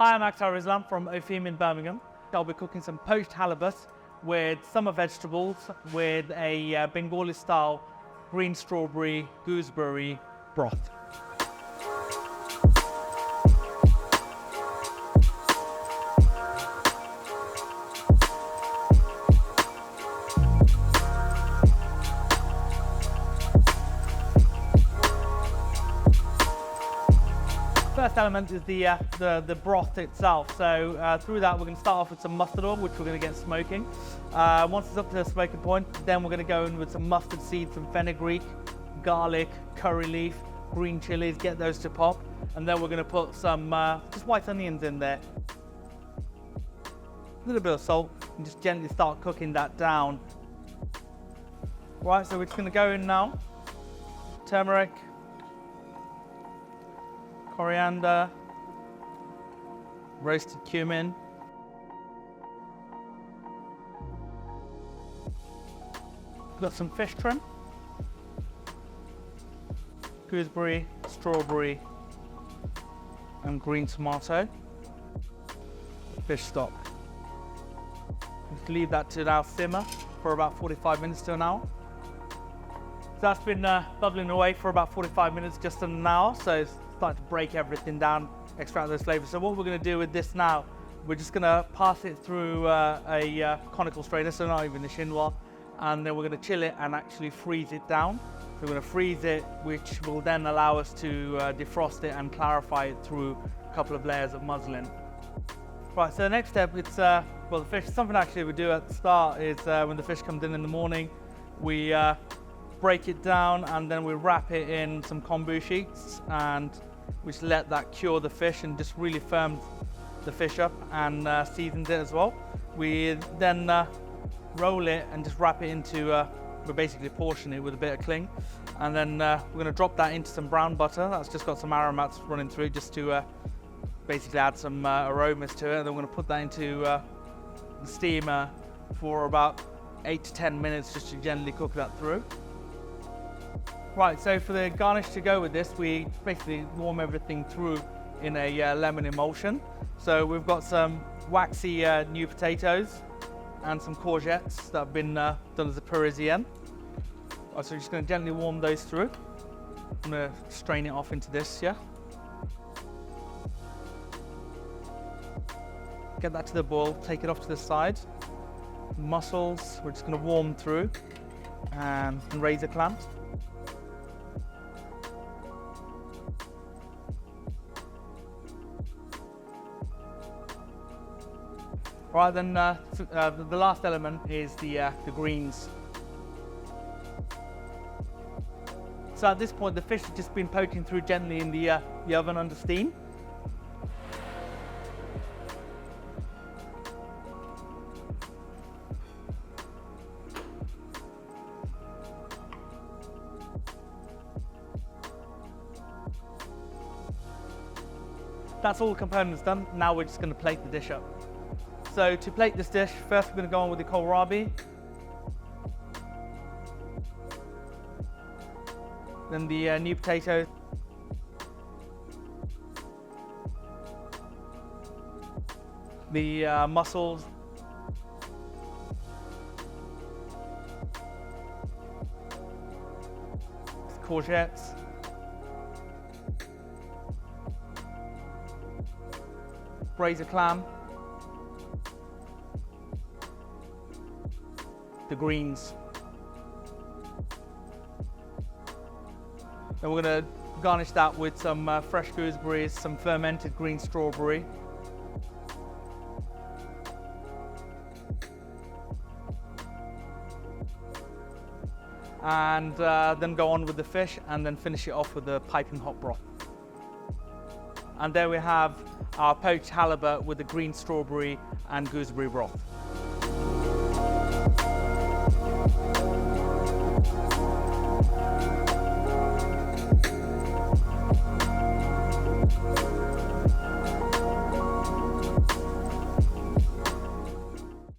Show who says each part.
Speaker 1: Hi, I'm Aktar Islam from Opheem in Birmingham. I'll be cooking some poached halibut with summer vegetables with a Bengali style green strawberry gooseberry broth. First element is the broth itself. So through that we're going to start off with some mustard oil, which we're going to get smoking. Once it's up to the smoking point, then we're going to go in with some mustard seeds, some fenugreek, garlic, curry leaf, green chilies, get those to pop, and then we're going to put some just white onions in there. A little bit of salt, and just gently start cooking that down. Right, so we're just going to go in now. Turmeric, coriander, roasted cumin, got some fish trim, gooseberry, strawberry, and green tomato, fish stock. Just leave that to now simmer for about 45 minutes to an hour. So that's been bubbling away for about 45 minutes, just an hour, so it's starting to break everything down, extract those flavors. So what we're going to do with this now, we're just going to pass it through a conical strainer, so not even the chinois, and then we're going to chill it and actually freeze it down. So we're going to freeze it, which will then allow us to defrost it and clarify it through a couple of layers of muslin. Right, so the next step, it's well, the fish. Something actually we do at the start is when the fish comes in the morning, we break it down and then we wrap it in some kombu sheets and we just let that cure the fish and just really firm the fish up and seasons it as well. We then roll it and just wrap it into, we basically portion it with a bit of cling, and then we're going to drop that into some brown butter that's just got some aromats running through it, just to basically add some aromas to it. And then we're going to put that into the steamer for about 8 to 10 minutes just to gently cook that through. Right, so for the garnish to go with this, we basically warm everything through in a lemon emulsion. So we've got some waxy new potatoes and some courgettes that have been done as a Parisienne. So we're just going to gently warm those through. I'm going to strain it off into this, yeah. Get that to the boil, take it off to the side. Mussels, we're just going to warm through, and razor clams. Right, then the last element is the greens. So at this point, the fish has just been poking through gently in the oven under steam. That's all the components done. Now we're just going to plate the dish up. So to plate this dish, first we're going to go on with the kohlrabi, then the new potato, the mussels, courgettes, razor clam, the greens. Then we're going to garnish that with some fresh gooseberries, some fermented green strawberry, and then go on with the fish and then finish it off with the piping hot broth. And there we have our poached halibut with the green strawberry and gooseberry broth.